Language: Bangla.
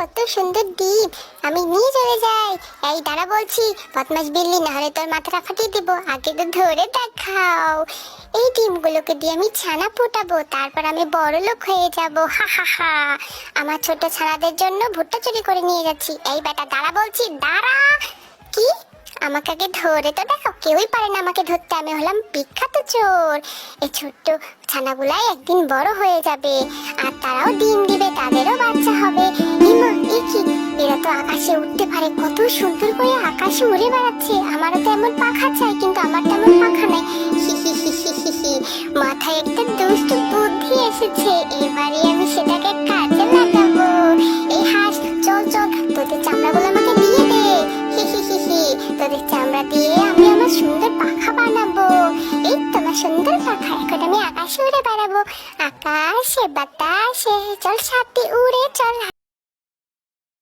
কত সুন্দর ডিম, আমি নিয়ে চলে যাই। এই দাঁড়া বলছি, বদমাস বিল্লি, না হলে তোর মাথাটা ফাটিয়ে দিব। আগে তো ধরে দেখাও। এই ডিমগুলোকে দিয়ে আমি ছানা ফোটাবো, তারপর আমি বড় লোক হয়ে যাব। হা হা হা। আমার ছোট ছানাদের জন্য ভুট্টা চুরি করে নিয়ে যাচ্ছি। এই বেটা দাঁড়া বলছি, দাঁড়া। কি? আমাকে আগে ধরে তো দেখো, কেউই পারে না আমাকে ধরতে। আমি হলাম বিখ্যাত চোর। এই ছোট্ট ছানাগুলাই একদিন বড় হয়ে যাবে, আর তারাও ডিম দিবে, তাদেরও বাচ্চা হবে। ইমা, এ কি? এরা তো আকাশে উঠতে পারে, কত সুন্দর করে আকাশে উড়ে বেড়াচ্ছে। আমারও তো এমন পাখা চাই, কিন্তু আমার তেমন পাখা নাই। হি হি হি হি হি হি। মাথায় একটা দুষ্ট বুদ্ধি এসেছে, এবারে আমি